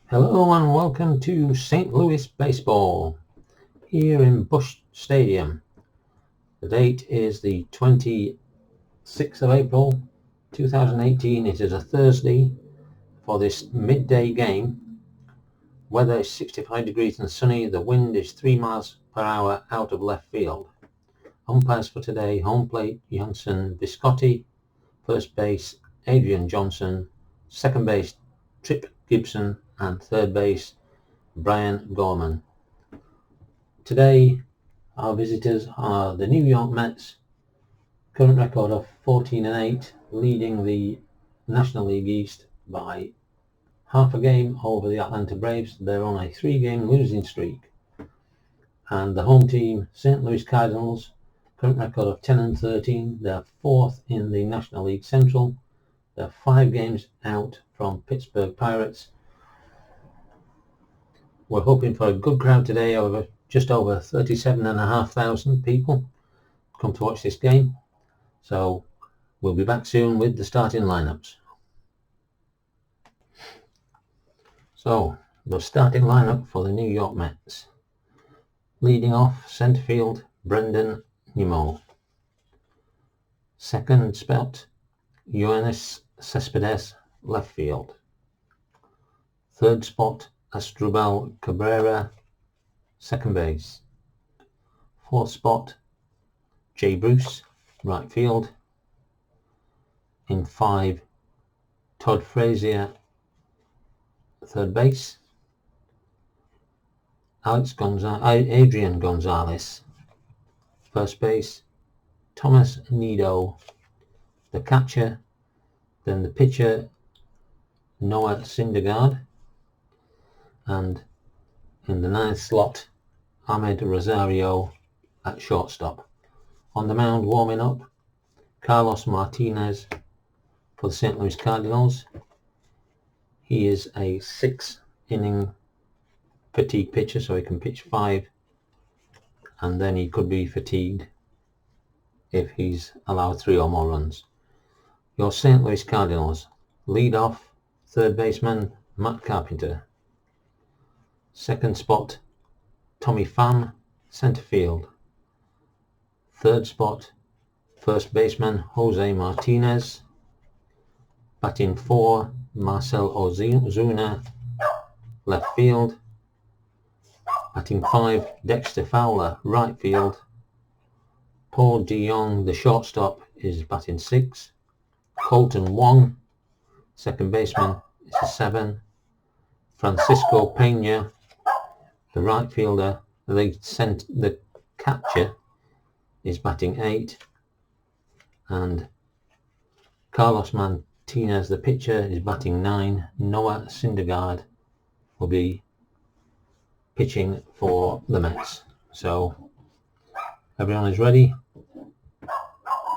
Hello and welcome to St. Louis Baseball here in Busch Stadium. The date is the 26th of April 2018. It is a Thursday for this midday game. Weather is 65 degrees and sunny. The wind is 3 miles per hour out of left field. Umpires for today: home plate Jansen Viscotti, first base Adrian Johnson, second base Trip Gibson, and third base Brian Gorman. Today our visitors are the New York Mets, current record of 14-8, leading the National League East by half a game over the Atlanta Braves. They're on a 3-game losing streak. And the home team, St. Louis Cardinals, current record of 10-13. They're fourth in the National League Central. They're 5 games out from Pittsburgh Pirates. We're hoping for a good crowd today, just over 37,500 people come to watch this game. So we'll be back soon with the starting lineups. So the starting lineup for the New York Mets. Leading off, centre field, Brendan Nimmo. Second spot, Yoenis Cespedes, left field. Third spot, Asdrubal Cabrera, second base. Fourth spot, Jay Bruce, right field. In 5, Todd Frazier, third base. Adrian Gonzalez, first base. Thomas Nido, the catcher. Then the pitcher, Noah Syndergaard. And in the 9th slot, Ahmed Rosario at shortstop. On the mound, warming up, Carlos Martinez for the St. Louis Cardinals. He is a 6-inning fatigue pitcher, so he can pitch 5, and then he could be fatigued if he's allowed 3 or more runs. Your St. Louis Cardinals, lead off, third baseman Matt Carpenter. Second spot, Tommy Pham, center field. Third spot, first baseman Jose Martinez. Batting 4, Marcell Ozuna, left field. Batting 5, Dexter Fowler, right field. Paul DeJong, the shortstop, is batting 6. Colton Wong, second baseman, is a 7. Francisco Pena, the right fielder, the catcher, is batting 8. And Carlos Martinez, the pitcher, is batting 9. Noah Syndergaard will be pitching for the Mets. So everyone is ready.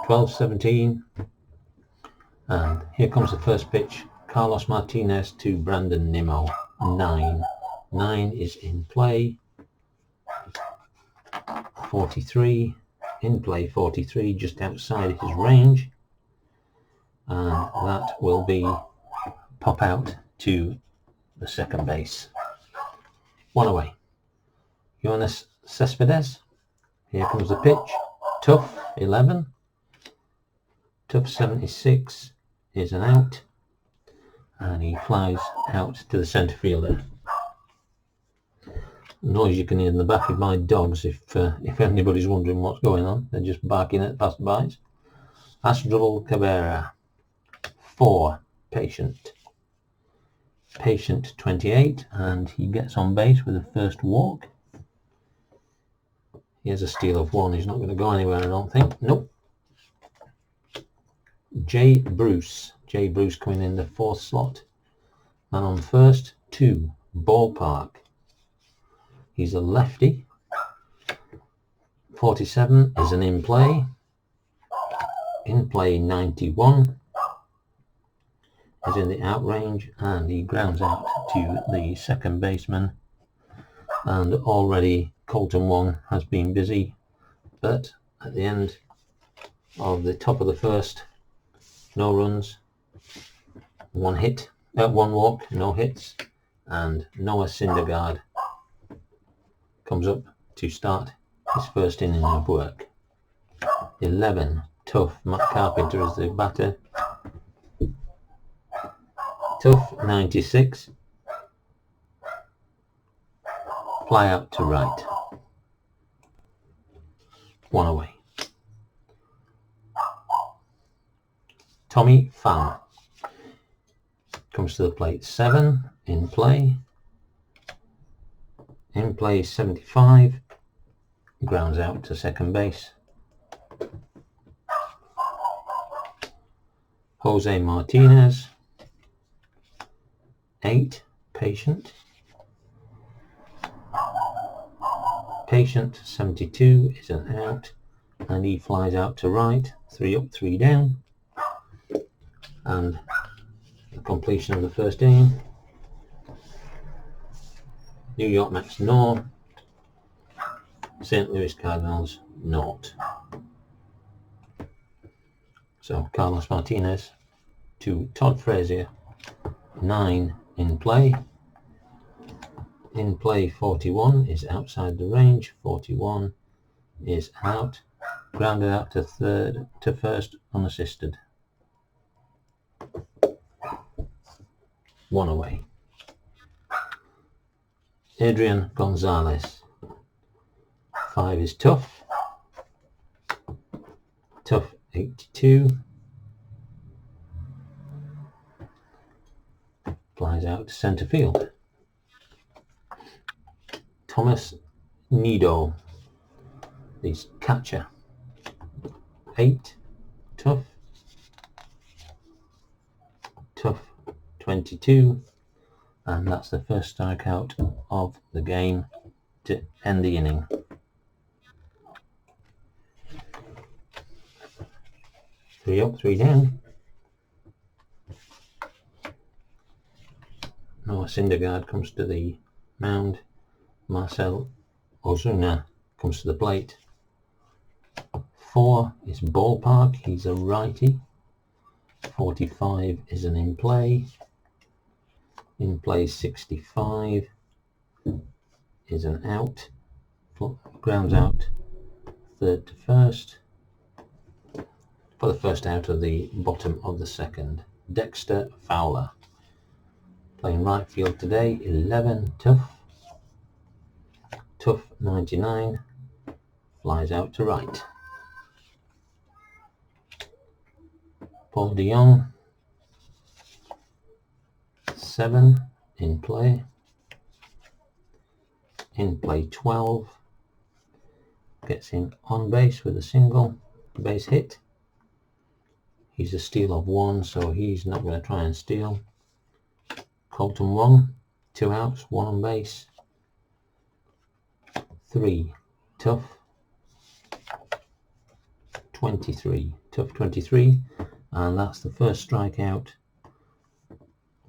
12-17. And here comes the first pitch. Carlos Martinez to Brandon Nimmo. 9. 9 is in play. 43. In play 43, just outside his range. And that will be pop out to the second base. 1 away. Yoenis Cespedes. Here comes the pitch. Tough 11. Tough 76 is an out. And he flies out to the centre fielder. Noise you can hear in the back of my dogs if anybody's wondering what's going on. They're just barking at passerbys. Asdrubal Cabrera, 4, patient 28, and he gets on base with the first walk. He has a steal of 1. He's not going to go anywhere, I don't think. Nope. Jay Bruce coming in the 4th slot. Man on first, 2, Ballpark. He's a lefty. 47 is an in play. In play 91 is in the out range, and he grounds out to the second baseman. And already Colton Wong has been busy, but at the end of the top of the first, no runs, 1 hit, 1 walk, no hits, and Noah Syndergaard comes up to start his first inning of work. 11, Tough, Matt Carpenter is the batter. Tough, 96, fly out to right. 1 away. Tommy Pham comes to the plate. 7 in play. In play 75, grounds out to second base. Jose Martinez, 8, Patient. Patient, 72, is an out, and he flies out to right. 3 up, 3 down. And the completion of the first inning. New York Mets 0, St. Louis Cardinals 0. So Carlos Martinez to Todd Frazier, 9 in play. In play 41 is outside the range, 41 is out, grounded out to first unassisted. 1 away. Adrian Gonzalez, 5 is Tough. Tough, 82, flies out to centre field. Thomas Nido, the catcher, 8, Tough. Tough, 22, and that's the first strikeout of the game to end the inning. Three up, 3 down. Noah Syndergaard comes to the mound. Marcel Ozuna comes to the plate. 4 is Ballpark, he's a righty. 45 is an in play. In play 65 is an out. Grounds out third to first. For the first out of the bottom of the second. Dexter Fowler, playing right field today. 11, Tough. Tough, 99, flies out to right. Paul DeYoung, 7 in play. In play 12, gets him on base with a single base hit. He's a steal of 1, so he's not going to try and steal. Colton Wong, 2 outs, 1 on base. 3, Tough. 23, Tough, 23, and that's the first strikeout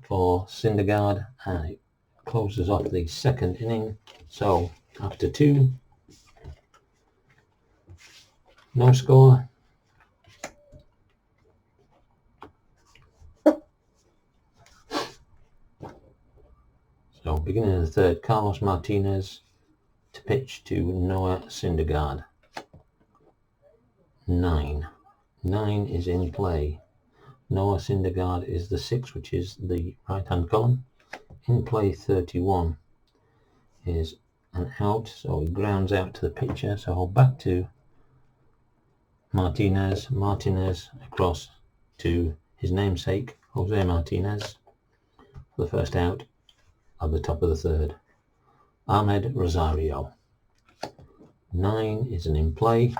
for Syndergaard, and it closes off the second inning. So after 2, no score. So beginning of the third, Carlos Martinez to pitch to Noah Syndergaard. 9 is in play. Noah Syndergaard is the 6, which is the right hand column. In play 31 is an out, so he grounds out to the pitcher. So back to Martinez across to his namesake Jose Martinez for the first out of the top of the third. Ahmed Rosario. 9 is an in play.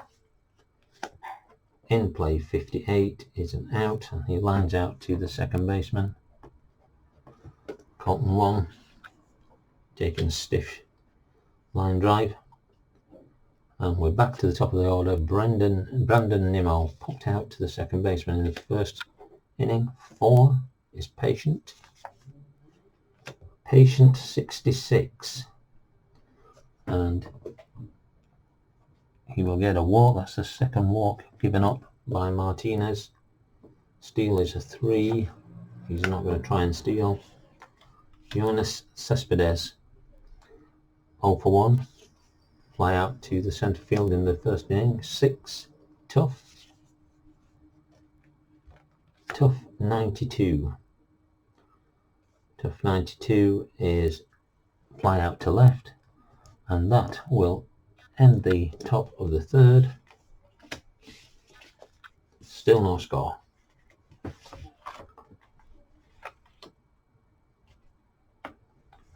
In play 58 is an out, and he lines out to the second baseman. Colton Wong taking a stiff line drive. And we're back to the top of the order. Brandon Nimmo popped out to the second baseman in the first inning. 4 is Patient. Patient, 66. And he will get a walk. That's the second walk given up by Martinez. Steal is a 3. He's not going to try and steal. Jonas Cespedes, 0 for 1. Fly out to the centre field in the first inning. 6. Tough 92. Tough 92 is fly out to left, and that will end the top of the third. Still no score.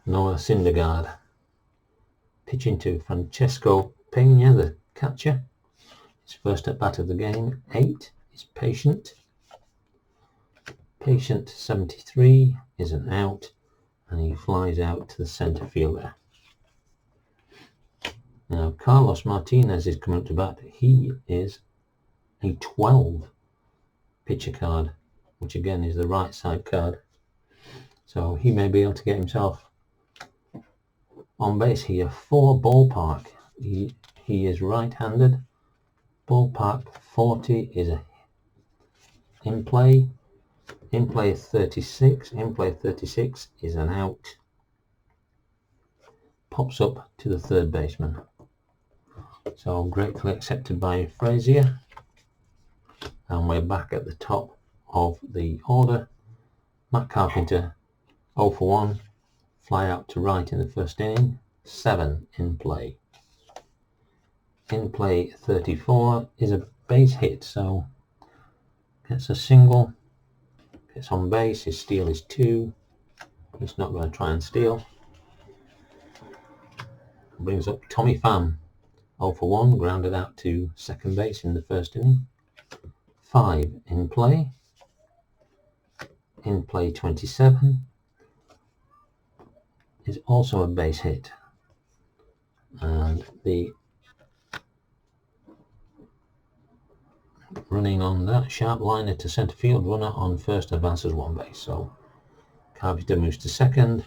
Noah Syndergaard pitching to Francesco Pena, the catcher. His first at bat of the game. 8 is Patient. Patient 73 is an out, and he flies out to the centre fielder. Now Carlos Martinez is coming up to bat. He is a 12 pitcher card, which again is the right side card. So he may be able to get himself on base here for Ballpark. He is right-handed. Ballpark 40 is a in play. In play 36. In play 36 is an out. Pops up to the third baseman. So gratefully accepted by Frazier. And we're back at the top of the order. Matt Carpenter 0 for 1. Fly out to right in the first inning. 7 in play. In play 34 is a base hit, so gets a single, gets on base. His steal is 2. He's not going to try and steal. Brings up Tommy Pham, 0 for 1, grounded out to second base in the first inning. 5 in play. In play 27 is also a base hit, and the running on that sharp liner to centre field, runner on first advances one base. So Carpenter moves to second,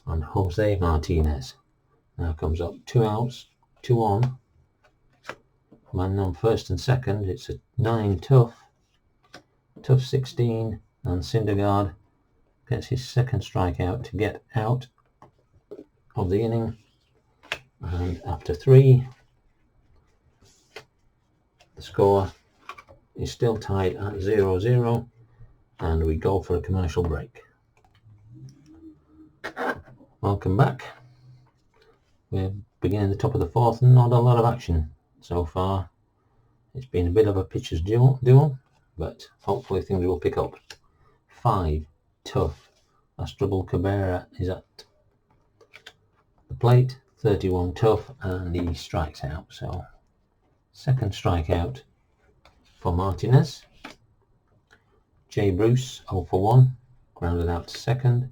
and Jose Martinez now comes up. 2 outs, 2 on. Man on first and second. It's a 9 tough 16, and Syndergaard gets his second strikeout to get out of the inning. And after 3, the score is still tied at 0-0, and we go for a commercial break. Welcome back. We're beginning the top of the fourth, and not a lot of action so far. It's been a bit of a pitcher's duel, but hopefully things will pick up. 5 tough. Asdrubal Cabrera is at the plate. 31 tough, and he strikes out. So second strikeout for Martinez. Jay Bruce 0 for 1, grounded out to second.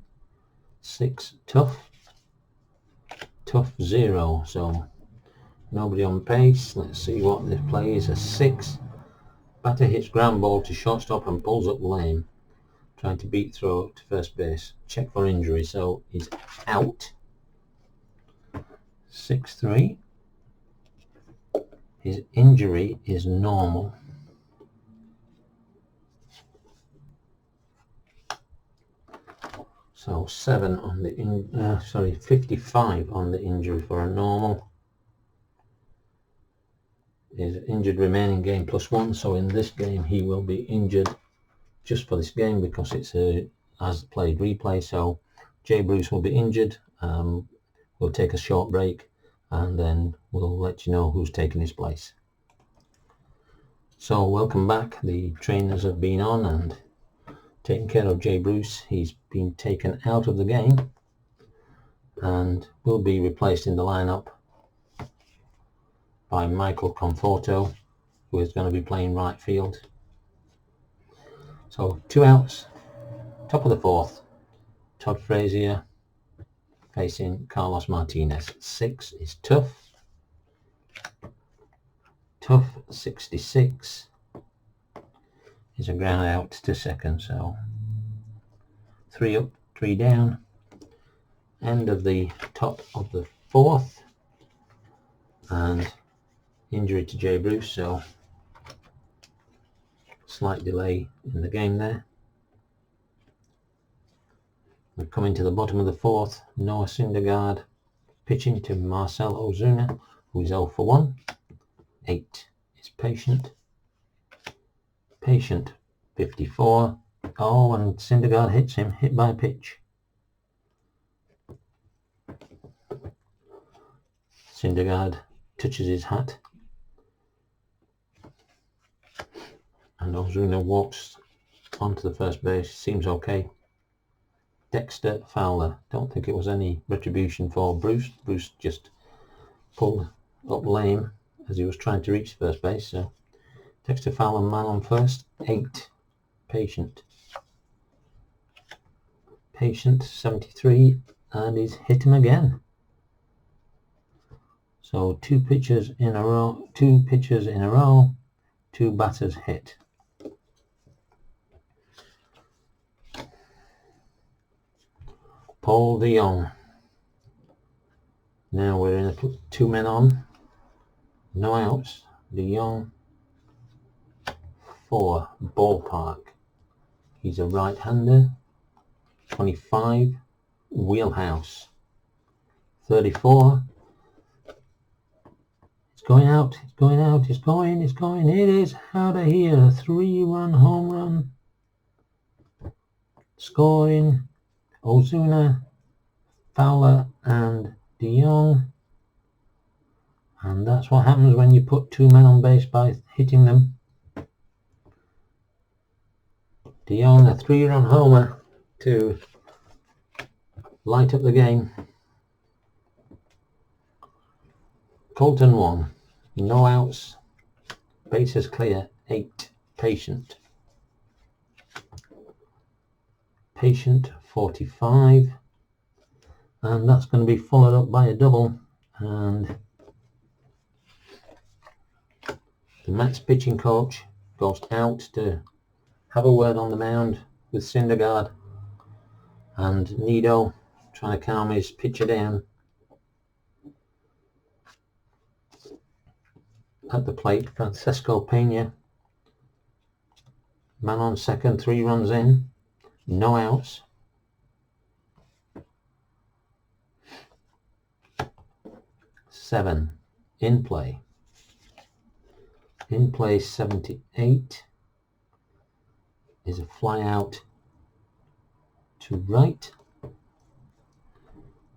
6 tough 0, so nobody on pace. Let's see what this play is. A 6. Batter hits ground ball to shortstop and pulls up lane, trying to beat throw to first base. Check for injury, so he's out. 6-3. His injury is normal. So 7 on the 55 on the injury for a normal. Is injured remaining game +1, so in this game he will be injured just for this game because it's a as played replay. So Jay Bruce will be injured. We'll take a short break, and then we'll let you know who's taking his place. So welcome back. The trainers have been on and taken care of Jay Bruce. He's been taken out of the game and will be replaced in the lineup by Michael Conforto, who is going to be playing right field. So 2 outs, top of the fourth. Todd Frazier facing Carlos Martinez. 6 is tough 66 is a ground out to second. So 3 up, 3 down. End of the top of the fourth, and injury to Jay Bruce, so slight delay in the game there. We're coming to the bottom of the fourth. Noah Syndergaard pitching to Marcell Ozuna, who is 0 for 1. 8 is Patient. Patient 54. Oh, and Syndergaard hits him. Hit by pitch. Syndergaard touches his hat. And Ozuna walks onto the first base. Seems okay. Dexter Fowler. Don't think it was any retribution for Bruce. Bruce just pulled up lame as he was trying to reach first base. So Dexter Fowler, man on first. 8. Patient. Patient 73, and he's hit him again. So 2 pitchers in a row. 2 batters hit. Paul DeJong. Now we're in 2 men on. No outs. DeJong. 4. Ballpark. He's a right-hander. 25. Wheelhouse. 34. It's going out. It's going out. It's going. It's going. It is out of here. 3-run home run. Scoring. Ozuna, Fowler, and DeJong. And that's what happens when you put 2 men on base by hitting them. DeJong, a 3-run homer to light up the game. Colton 1. No outs. Bases clear. 8. Patient. Patient 45, and that's going to be followed up by a double, and the Mets pitching coach goes out to have a word on the mound with Syndergaard, and Nido trying to calm his pitcher down. At the plate, Francisco Pena, man on second, 3 runs in, no outs. 7 in play. In play 78 is a fly out to right.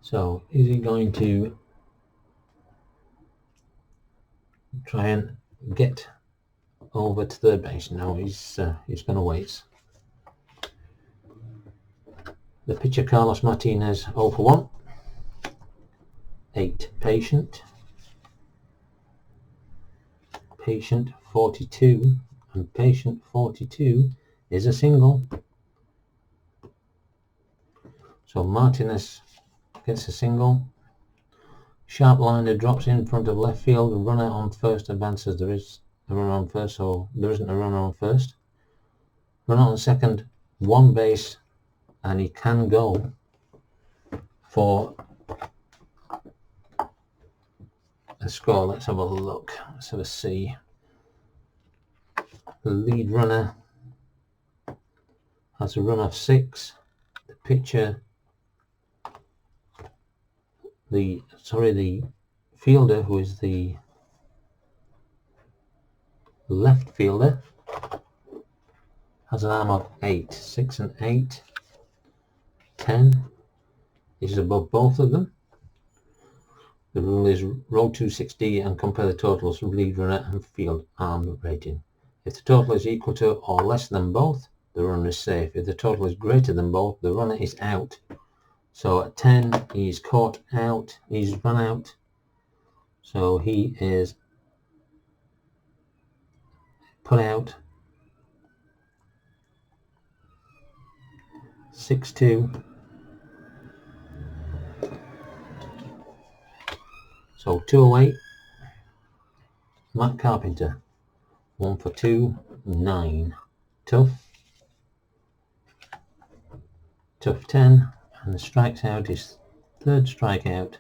So is he going to try and get over to third base? No, he's going to wait. The pitcher Carlos Martinez 0 for 1. 8 Patient. Patient 42, and Patient 42 is a single. So Martinez gets a single. Sharp liner drops in front of left field. Runner on first advances. There is a runner on first, so there isn't a runner on first. Runner on second, 1 base, and he can go for a score. Let's have a look. Let's have a see. The lead runner has a run of 6. The pitcher, the fielder, who is the left fielder, has an arm of 8. 6 and 8. 10 is above both of them. The rule is roll 260 and compare the totals of lead runner and field arm rating. If the total is equal to or less than both, the runner is safe. If the total is greater than both, the runner is out. So at 10, he's caught out, he's run out. So he is put out. 6-2. So 2 away. Matt Carpenter, 1 for 2, 9. Tough 10, and the strikes out his 3rd strikeout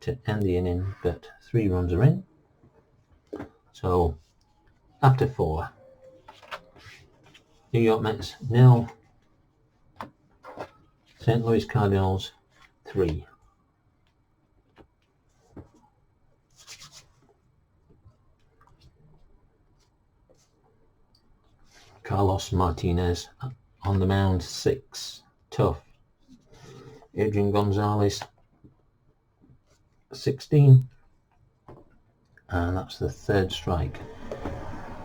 to end the inning, but 3 runs are in. So after 4, New York Mets 0, St. Louis Cardinals 3. Carlos Martinez on the mound 6. Tough. Adrian Gonzalez 16. And that's the third strike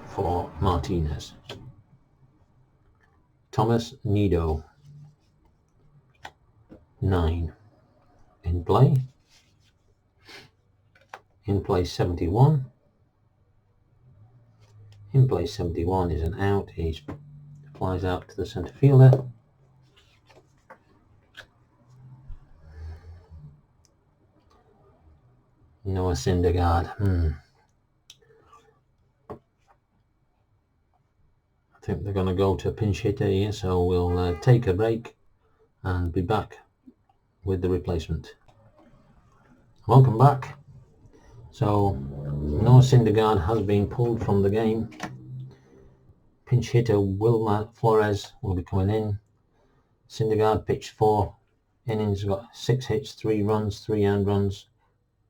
for Martinez. Thomas Nido 9. In play 71. In play 71 is an out. He flies out to the centre fielder. Noah Syndergaard. I think they're going to go to a pinch hitter here, so we'll take a break and be back with the replacement. Welcome back. So Noah Syndergaard has been pulled from the game. Pinch hitter Wilmer Flores will be coming in. Syndergaard pitched 4 innings, got 6 hits, 3 runs, 3 earned runs,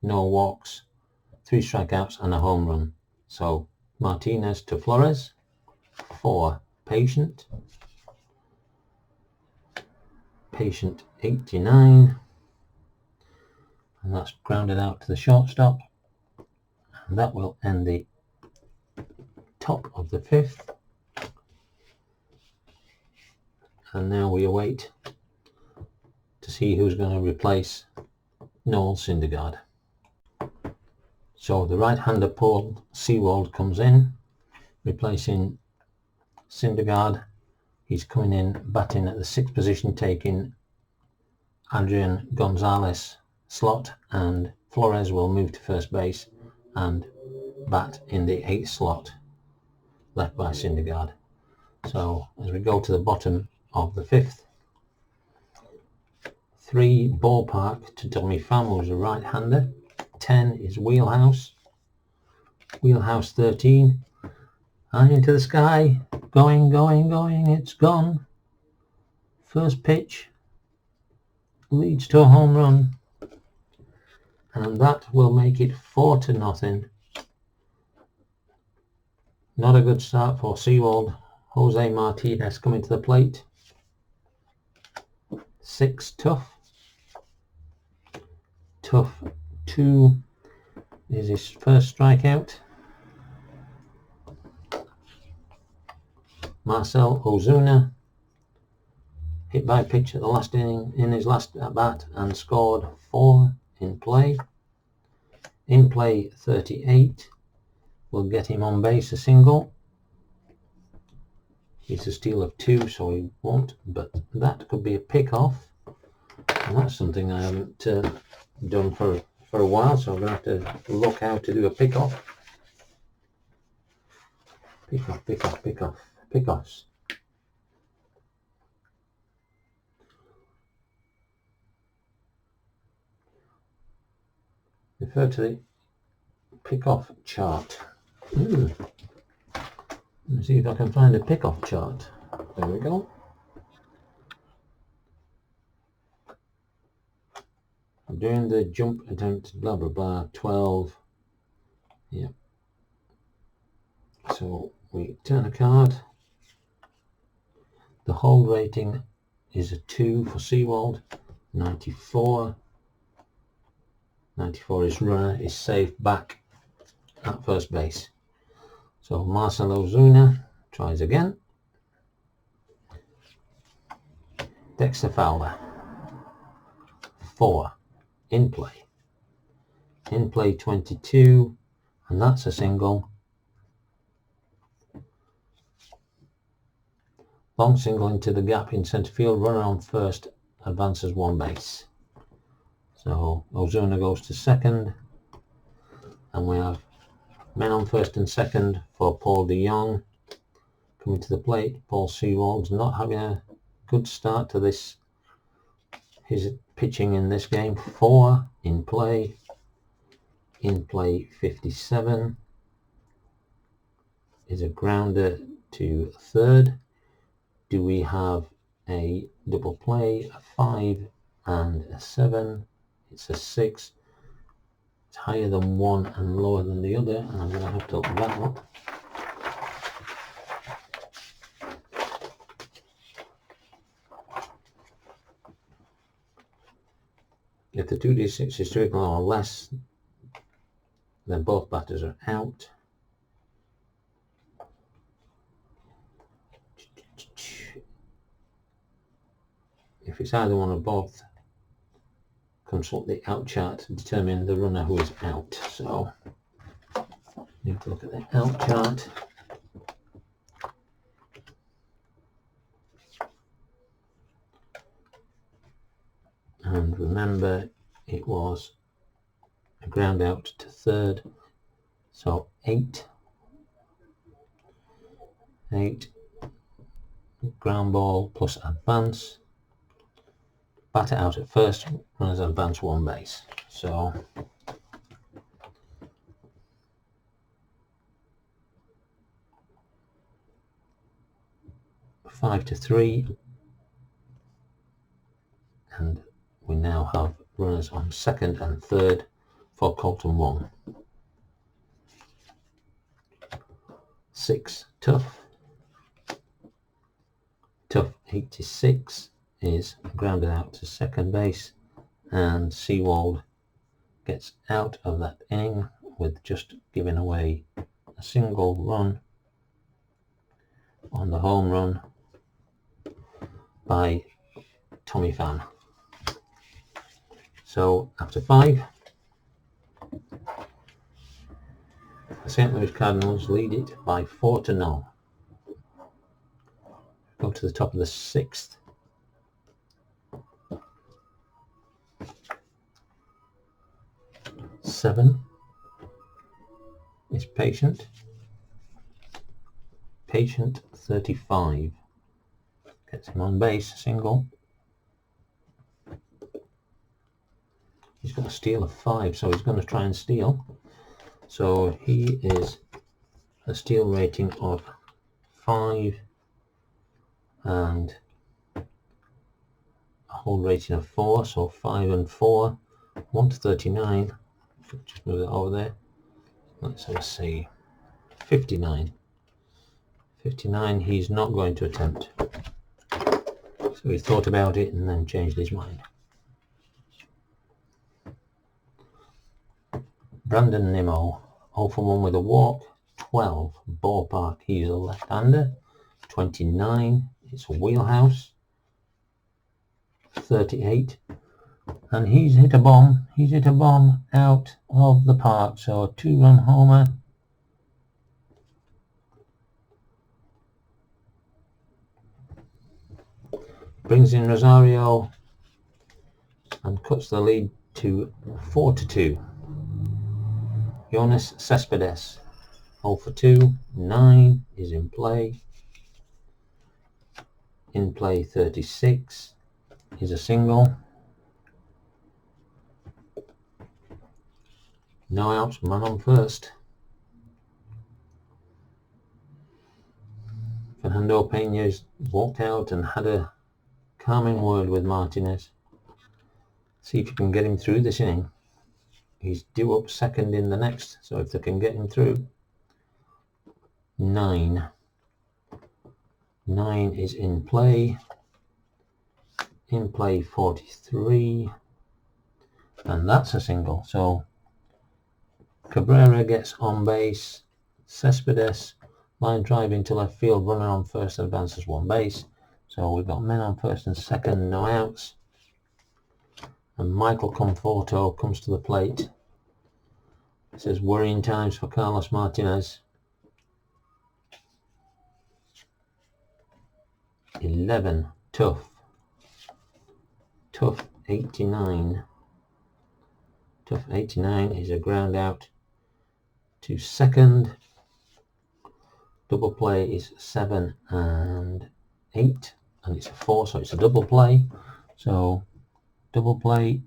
no walks, 3 strikeouts and a home run. So Martinez to Flores for Patient 89, and that's grounded out to the shortstop, and that will end the top of the 5th. And now we await to see who's going to replace Noel Syndergaard. So the right-hander Paul Sewald comes in, replacing Syndergaard. He's coming in batting at the 6th position, taking Adrian Gonzalez slot, and Flores will move to first base and bat in the 8th slot left by Syndergaard. So as we go to the bottom of the 5th, 3 ballpark to Tommy Pham, who's a right-hander. 10 is Wheelhouse 13, and into the sky, going, it's gone. First pitch leads to a home run, and that will make it 4-0. Not a good start for Sewald. Jose Martinez coming to the plate. 6 tough. 2 is his first strikeout. Marcell Ozuna hit by pitch at the last inning in his last at bat and scored 4 in play. In play 38 will get him on base a single. It's a steal of 2, so he won't, but that could be a pick-off, and that's something I haven't done for a while, so I'm going to have to look how to do a pick-off. Pick-offs. Refer to the pick-off chart. Let me see if I can find a pick-off chart. There we go. I'm doing the jump attempt, blah blah blah, 12. Yeah. So we turn a card. The hold rating is a 2 for Sewald. 94. 94 is runner, is safe back at first base. So Marcell Ozuna tries again. Dexter Fowler 4 in play. In play 22, and that's a single. Long single into the gap in centre field. Runner on first advances 1 base. So Ozuna goes to second, and we have men on first and second for Paul DeJong. Coming to the plate, Paul Sewald's not having a good start to this. His pitching in this game. 4 in play. In play 57 is a grounder to third. Do we have a double play, a 5 and a 7. It's a 6. It's higher than one and lower than the other, and I'm going to have to look that up. If the 2d6 is 3 or less, then both batters are out. If it's either one or both, consult the out chart to determine the runner who is out. So, need to look at the out chart. And remember, it was a ground out to third. So 8, ground ball plus advance. Batter out at first, runners advance one base. So 5 to 3, and we now have runners on second and third for Colton 1. 6, tough. Tough 86 is grounded out to second base, and Seawald gets out of that inning with just giving away a single run on the home run by Tommy Pham. So after 5, the St. Louis Cardinals lead it by 4 to 0. Go to the top of the 6th. Seven is Patient. Patient 35 gets him on base, single. He's got a steal of 5, so he's going to try and steal. So he is a steal rating of 5 and a hold rating of 4, so 5 and 4, 1 to 39. Just move it over there. Let's have a see. 59. 59 he's not going to attempt. So he thought about it and then changed his mind. Brandon Nimmo, 0 for 1 with a walk. 12, ballpark, he's a left-hander. 29, it's a wheelhouse. 38, and he's hit a bomb. He's hit a bomb out of the park. So a 2-run homer. Brings in Rosario and cuts the lead to 4 to 2. Yoenis Cespedes, 0 for 2, 9 is in play. In play 36 is a single. No outs, man on first. Fernando Peña's walked out and had a calming word with Martinez. See if you can get him through this inning. He's due up second in the next, so if they can get him through. 9 is in play. In play 43, and that's a single. So Cabrera gets on base. Cespedes line drive into left field, runner on first, advances one base. So we've got men on first and second, no outs. And Michael Conforto comes to the plate. It says worrying times for Carlos Martinez. 11, tough 89. Tough 89 is a ground out to second. Double play is 7 and 8, and it's a 4, so it's a double play. So double play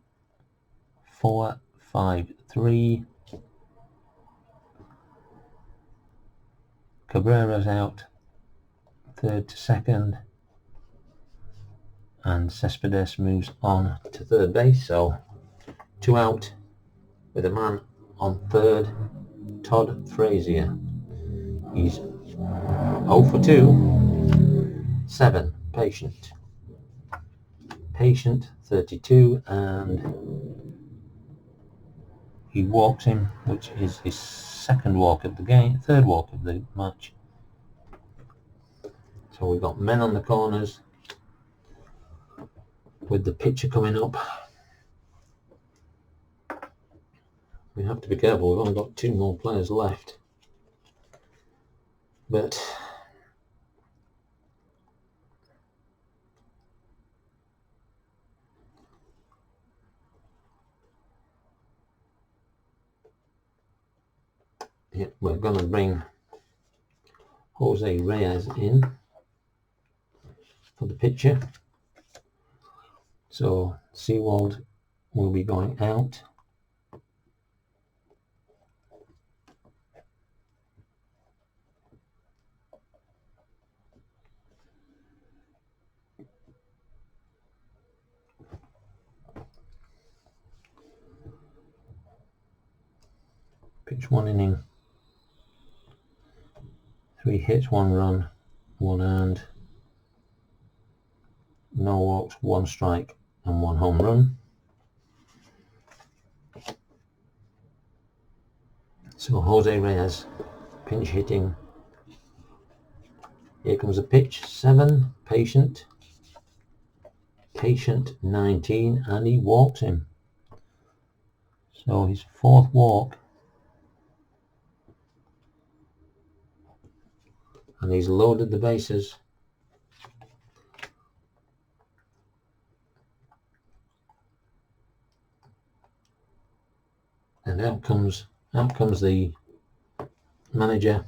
4, 5, 3. Cabrera's out, third to second. and Cespedes moves on to third base. So 2 out with a man on third, Todd Frazier. He's 0 for 2, 7, Patient. Patient 32, and he walks him, which is his second walk of the game, third walk of the match. So we've got men on the corners with the pitcher coming up. We have to be careful, we've only got 2 more players left. But yeah, we're going to bring Jose Reyes in for the pitcher. So Seawald will be going out. Pitch 1 inning, 3 hits, 1 run, 1 earned, no walks, 1 strike and 1 home run. So Jose Reyes pinch hitting. Here comes a pitch, 7, Patient. Patient 19, and he walks him. So his 4th walk, and he's loaded the bases. And out comes the manager,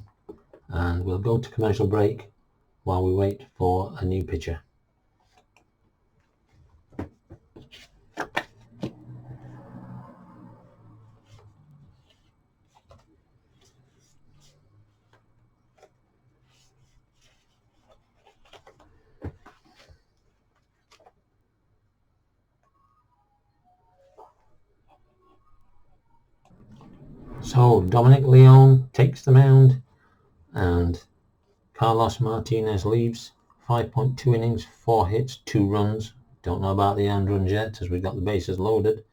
and we'll go to commercial break while we wait for a new pitcher. So Dominic Leone takes the mound, and Carlos Martinez leaves. 5.2 innings, 4 hits, 2 runs. Don't know about the earned runs yet, as we got the bases loaded.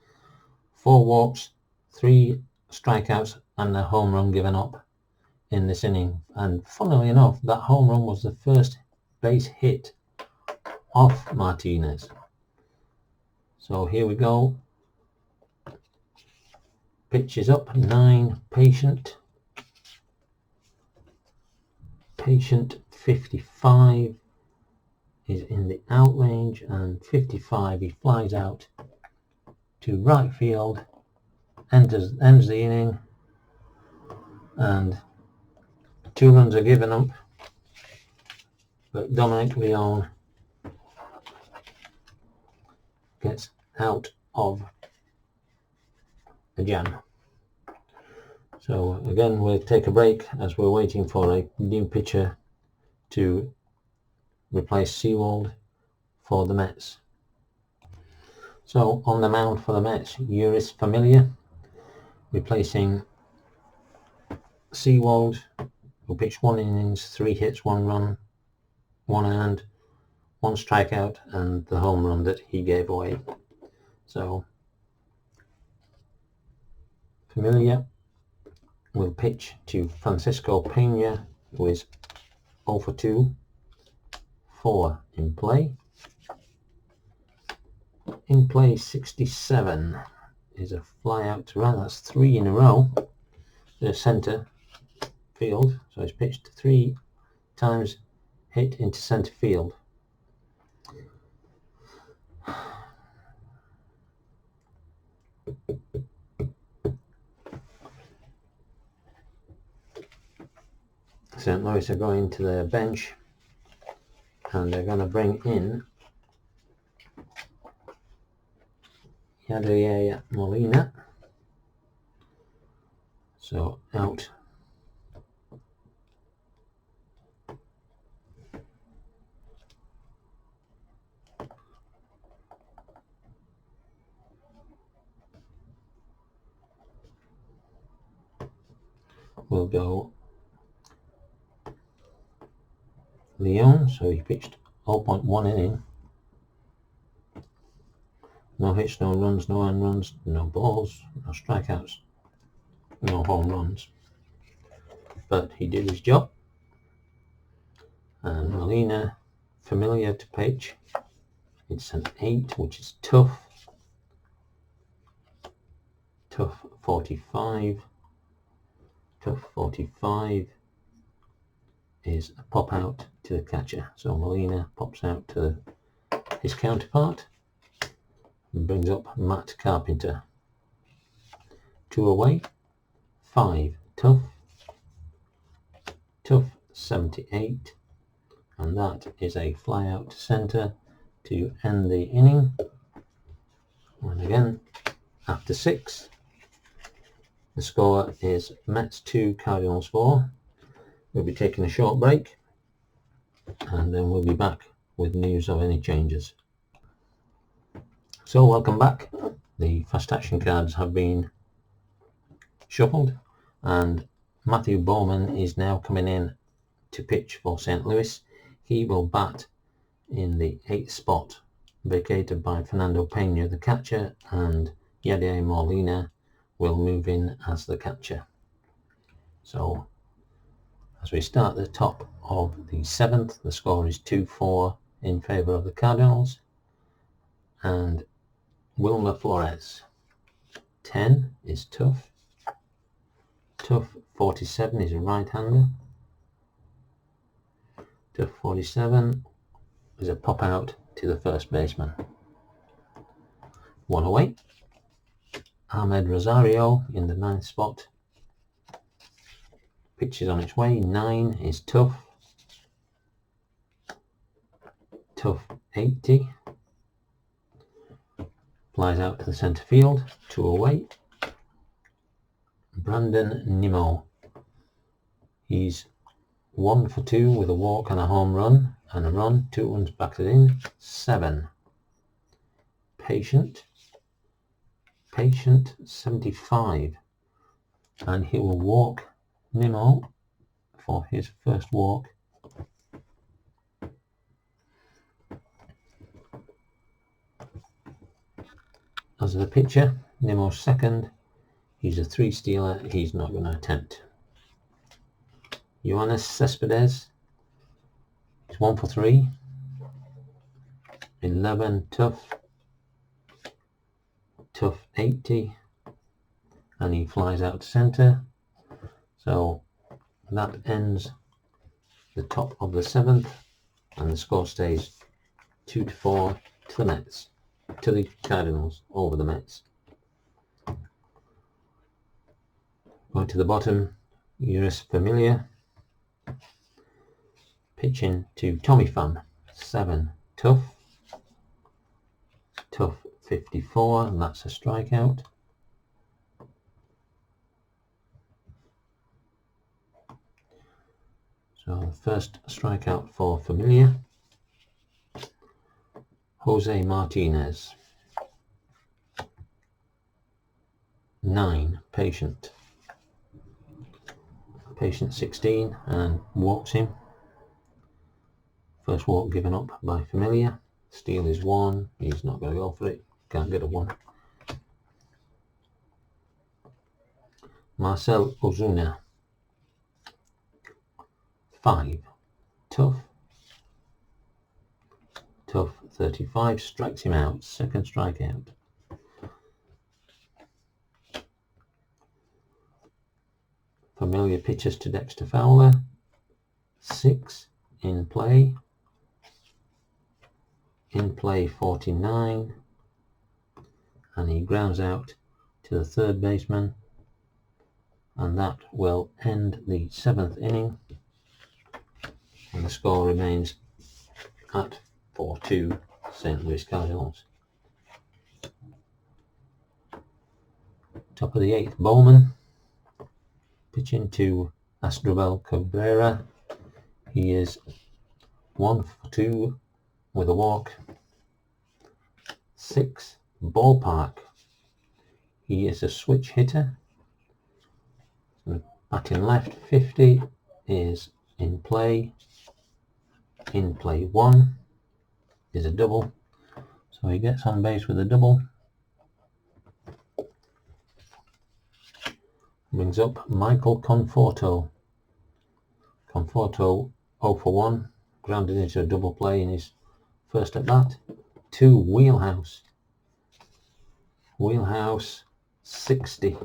4 walks, 3 strikeouts, and a home run given up in this inning. And funnily enough, that home run was the first base hit off Martinez. So here we go. Pitch is up, 9, Patient. Patient 55 is in the out range, and 55 he flies out to right field, ends the inning, and 2 runs are given up, but Dominic Leone gets out of the jam. So again, we'll take a break as we're waiting for a new pitcher to replace Seawald for the Mets. So on the mound for the Mets, Uris Familia replacing Seawald, who pitched 1 innings, 3 hits, 1 run, 1 earned, 1 strikeout, and the home run that he gave away. So Familia will pitch to Francisco Pena, who is 0 for 2, 4 in play. In play 67 is a fly out to right. That's 3 in a row. The center field. So it's pitched 3 times, hit into center field. St. Louis are going to their bench, and they're going to bring in Yadier Molina. So out will go Leon, so he pitched 0.1 inning. No hits, no runs, no earned runs, no balls, no strikeouts, no home runs. But he did his job. And Molina, familiar to pitch. It's an 8, which is tough. Tough 45. Tough 45 is a pop out to the catcher. So Molina pops out to his counterpart and brings up Matt Carpenter. 2 away. 5 tough. Tough 78. And that is a fly out to centre to end the inning. And again, after 6, the score is Mets 2, Cardinals 4. We'll be taking a short break, and then we'll be back with news of any changes. So welcome back. The fast action cards have been shuffled, and Matthew Bowman is now coming in to pitch for St. Louis. He will bat in the 8th spot, vacated by Fernando Pena, the catcher, and Yadier Molina will move in as the catcher. So as we start the top of the 7th, the score is 2-4 in favour of the Cardinals. And Wilmer Flores, 10 is tough. Tough 47 is a right-hander. Tough 47 is a pop out to the first baseman. 1 away. Ahmed Rosario in the 9th spot. Pitch is on its way. 9 is tough. Tough 80. Flies out to the centre field. 2 away. Brandon Nimmo. He's 1 for 2 with a walk and a home run and a run. 2 runs backed it in. 7. Patient 75, and he will walk Nimmo for his first walk. As the pitcher, Nimmo's second. He's a 3 stealer. He's not going to attempt. Yoenis Cespedes is 1 for 3. 11 tough. Tough 80, and he flies out to centre. So that ends the top of the 7th, and the score stays 2-4 to the Mets, to the Cardinals over the Mets. Going to the bottom, Uris Familia pitching to Tommy Pham, 7 tough. Tough 54, and that's a strikeout. So the first strikeout for Familia. Jose Martinez, 9 patient. Patient 16 and walks him. First walk given up by Familia. Steal is 1. He's not going to go for it. Can't get a 1. Marcel Ozuna, 5 tough. Tough 35 strikes him out. Second strikeout. Familia pitches to Dexter Fowler, 6 in play. In play 49, and he grounds out to the third baseman, and that will end the 7th inning, and the score remains at 4-2 St. Louis Cardinals. Top of the 8th, Bowman pitching to Asdrubal Cabrera. He is 1 for 2 with a walk. 6, Ballpark. He is a switch hitter. Batting left, 50 is in play. In play 1 is a double, so he gets on base with a double. Brings up Michael Conforto. Conforto 0 for 1, grounded into a double play in his first at bat. 2 Wheelhouse. Wheelhouse 60.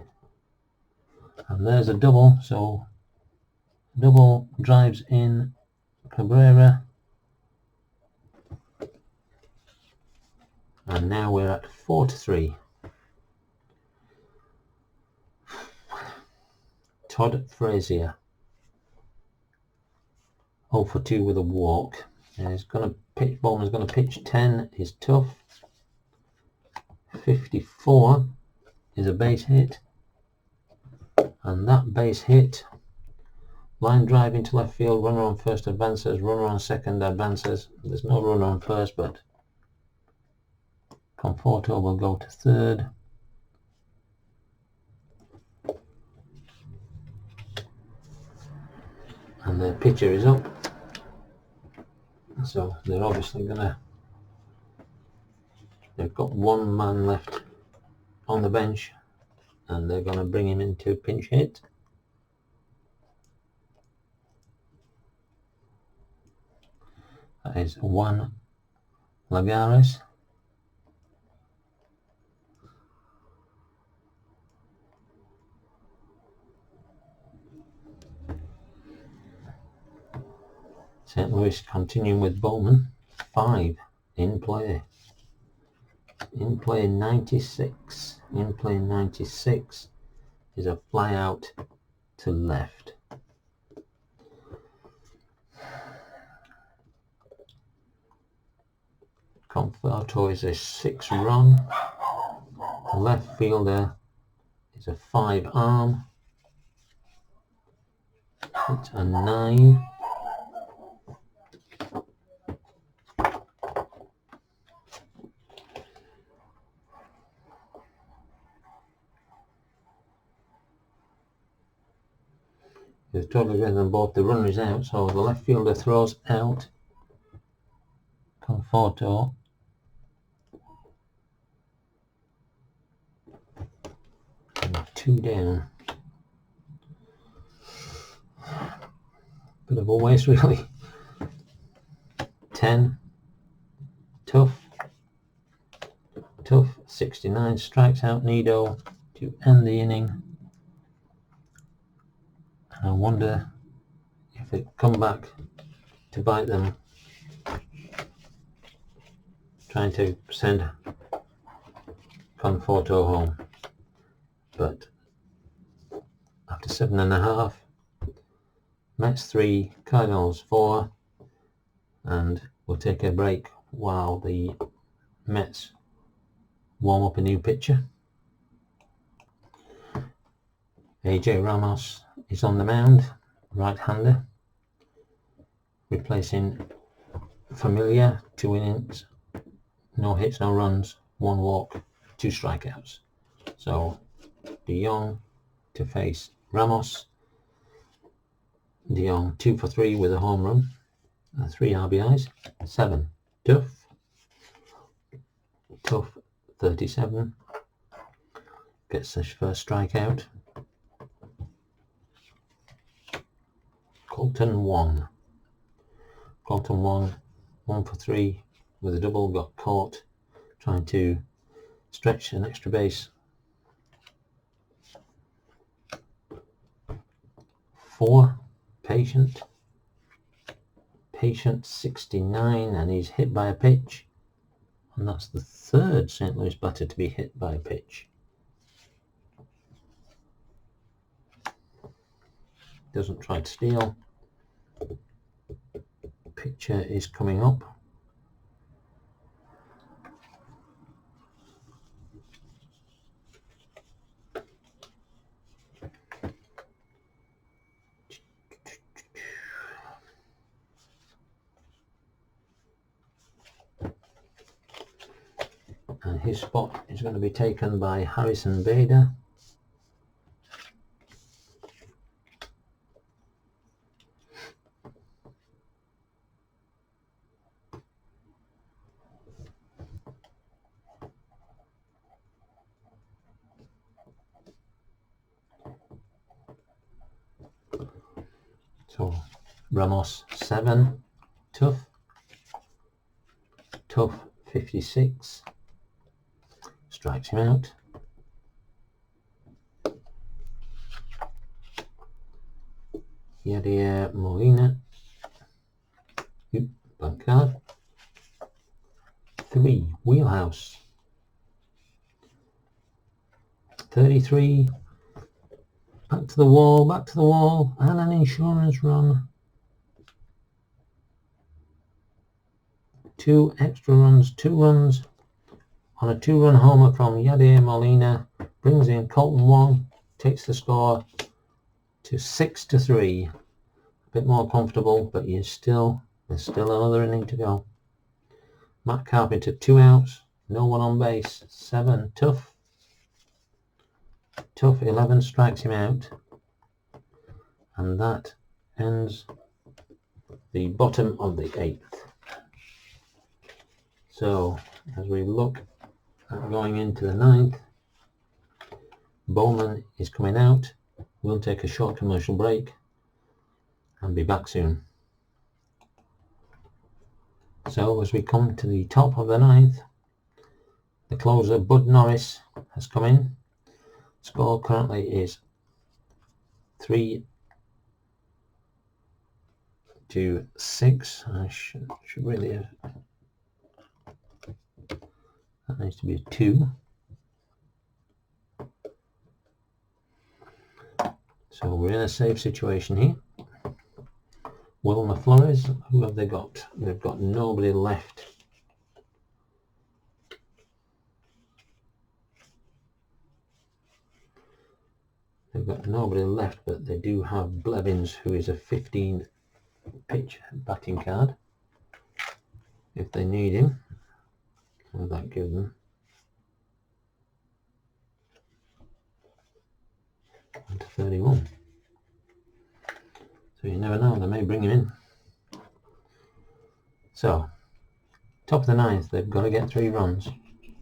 And there's a double, so double drives in Cabrera. And now we're at 4-3. Todd Frazier 0 for 2 with a walk. And he's going to pitch, Bowman's going to pitch 10 is tough. 54 is a base hit. And that base hit, line drive into left field, runner on first advances, runner on second advances. There's no runner on first, but Conforto will go to third. And their pitcher is up. So they're obviously they've got one man left on the bench, and they're gonna bring him into pinch hit. That is Juan Lagares. St. Louis continuing with Bowman. 5 in play. In play 96. In play 96 is a fly out to left. Conforto is a 6 run. The left fielder is a 5 arm. It's a 9. There's totally better than both. The runner is out, so the left fielder throws out Conforto. And 2 down. Bit of a waste, really. 10. Tough. 69 strikes out Nido to end the inning. And I wonder if it come back to bite them, trying to send Conforto home. But after 7.5, Mets 3, Cardinals 4, and we'll take a break while the Mets warm up a new pitcher. AJ Ramos is on the mound, right-hander, replacing Familia. 2 innings, no hits, no runs, 1 walk, 2 strikeouts. So DeYoung to face Ramos. DeYoung 2 for 3 with a home run, 3 RBIs. 7 Tough 37 gets his first strikeout. Colton Wong 1 for 3 with a double, got caught trying to stretch an extra base. 4 Patient 69, and he's hit by a pitch, and that's the 3rd St. Louis batter to be hit by a pitch. Doesn't try to steal. Pitcher is coming up. And his spot is going to be taken by Harrison Bader. So Ramos 7, tough. Tough 56, strikes him out. Yadier Molina, blank card. 3, Wheelhouse. 33, back to the wall, and an insurance run. 2 extra runs, 2 runs on a 2-run homer from Yadier Molina, brings in Colton Wong, takes the score to 6-3. A bit more comfortable, but there's still another inning to go. Matt Carpenter 2 outs, no one on base. 7, tough. Tough 11, strikes him out, and that ends the bottom of the 8th. So as we look at going into the 9th, Bowman is coming out. We'll take a short commercial break and be back soon. So as we come to the top of the 9th, the closer Bud Norris has come in. Score currently is 3-6. I should really have, that needs to be a 2. So we're in a safe situation here. Wilmer Flores, who have they got? They've got nobody left. They've got nobody left, but they do have Blevins, who is a 15 pitch batting card. If they need him, will that give them 1-31? So you never know, they may bring him in. So, top of the 9th, they've got to get 3 runs.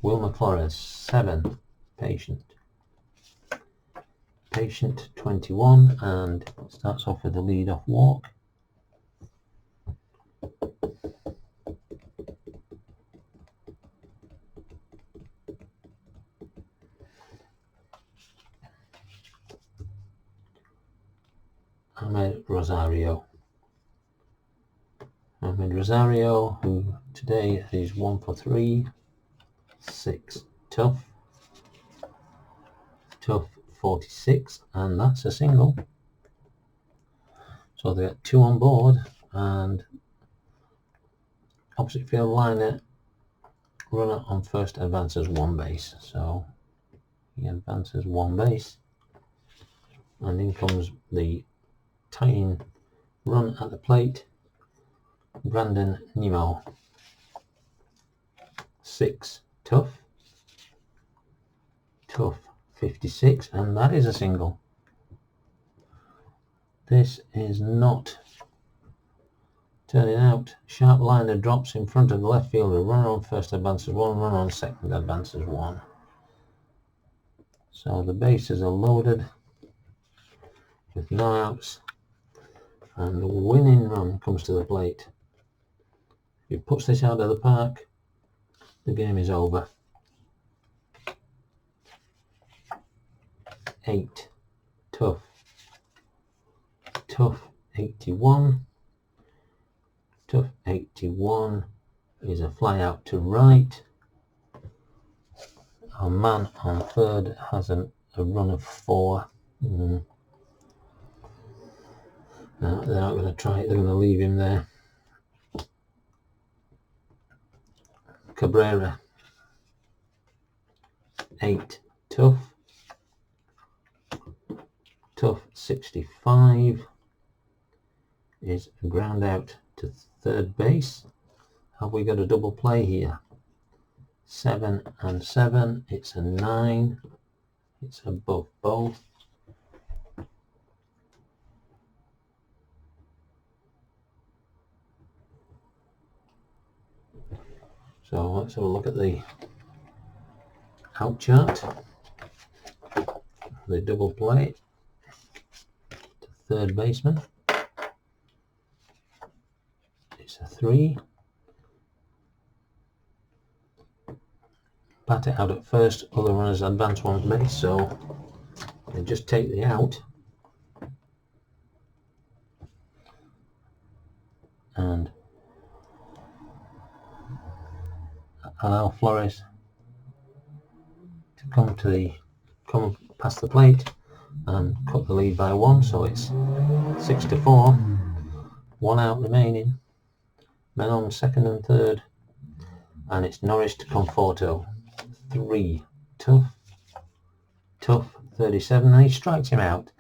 Wilmer Flores, 7, patient. Patient 21, and starts off with the lead-off walk. Ahmed Rosario, who today is 1 for 3, 6, tough 46, and that's a single. So they got 2 on board, and opposite field liner runner on first advances 1 base. So he advances 1 base, and in comes the tying run at the plate, Brandon Nimmo. 6, tough 56, and that is a single. This is not turning out. Sharp liner drops in front of the left fielder. Runner on first advances 1, runner on second advances 1. So the bases are loaded with no outs, and the winning run comes to the plate. If he puts this out of the park, the game is over. 8, tough 81. Tough 81 is a fly out to right. Our man on third has a run of 4. No, they're not going to try it, they're going to leave him there. Cabrera, 8, tough 65 is a ground out to third base. Have we got a double play here? 7 and 7, it's a 9, it's above both. So let's have a look at the out chart. The double play to third baseman. It's a 3. Bat it out at first, other runners advance one's base, so they just take the out and allow Flores to come past the plate and cut the lead by 1, so it's 6-4. 1 out remaining. Men on second and third, and it's Norris to Conforto. 3. Tough 37, and he strikes him out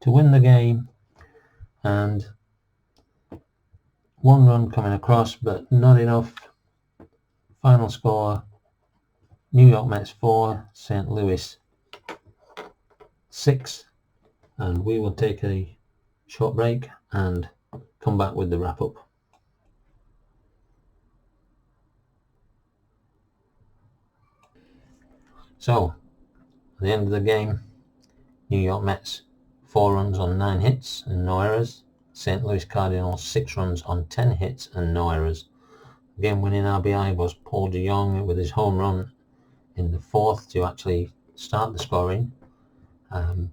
to win the game, and 1 run coming across, but not enough. Final score, New York Mets 4, St. Louis 6, and we will take a short break and come back with the wrap up. So, at the end of the game, New York Mets 4 runs on 9 hits and no errors. St. Louis Cardinals 6 runs on 10 hits and no errors. Game winning RBI was Paul DeJong with his home run in the 4th to actually start the scoring. The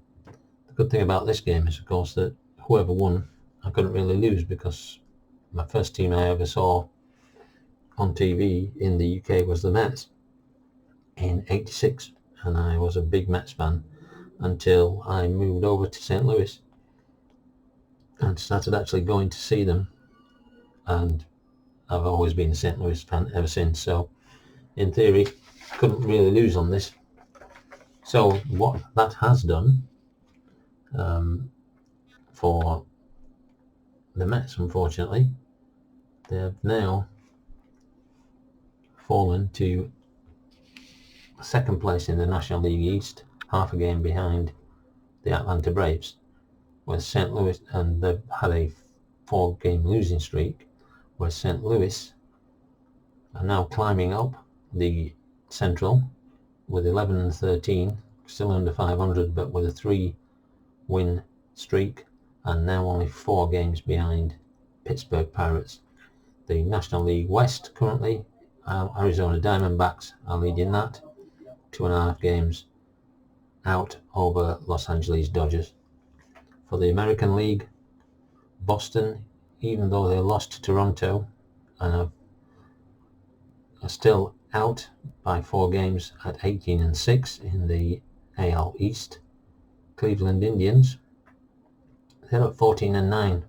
good thing about this game is, of course, that whoever won, I couldn't really lose, because my first team I ever saw on TV in the UK was the Mets in '86, and I was a big Mets fan until I moved over to St. Louis and started actually going to see them, and I've always been a St. Louis fan ever since, so in theory couldn't really lose on this. So what that has done for the Mets, unfortunately, they have now fallen to second place in the National League East, half a game behind the Atlanta Braves, where St. Louis, and they've had a 4-game losing streak, where St. Louis are now climbing up the Central with 11 and 13, still under 500, but with a 3-win streak, and now only 4 games behind Pittsburgh Pirates. The National League West currently, Arizona Diamondbacks are leading that, 2.5 games out over Los Angeles Dodgers. For the American League, Boston, even though they lost to Toronto, and are still out by 4 games at 18 and 6 in the AL East. Cleveland Indians, they're at 14 and 9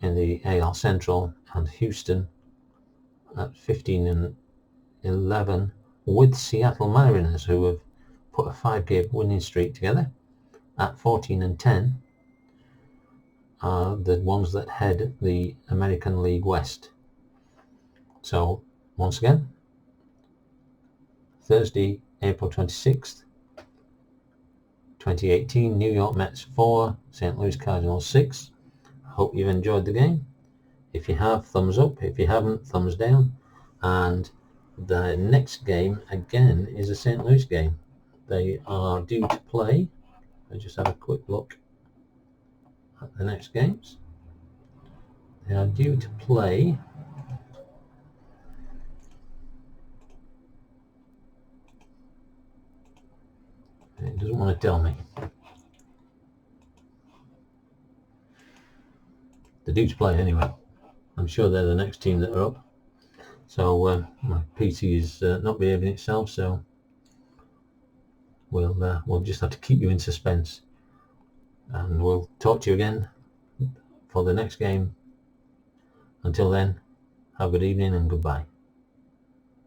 in the AL Central, and Houston at 15 and 11, with Seattle Mariners, who have put a 5-game winning streak together at 14 and 10, are the ones that head the American League West. So once again, Thursday, April 26th, 2018, New York Mets 4, St. Louis Cardinals 6. I hope you've enjoyed the game. If you have, thumbs up. If you haven't, thumbs down. And the next game, again, is a St. Louis game. They are due to play. I just have a quick look at the next games. They are due to play it doesn't want to tell me. They're due to play anyway. I'm sure they're the next team that are up. So my PC is not behaving itself, so we'll just have to keep you in suspense, and we'll talk to you again for the next game. Until then, have a good evening and goodbye.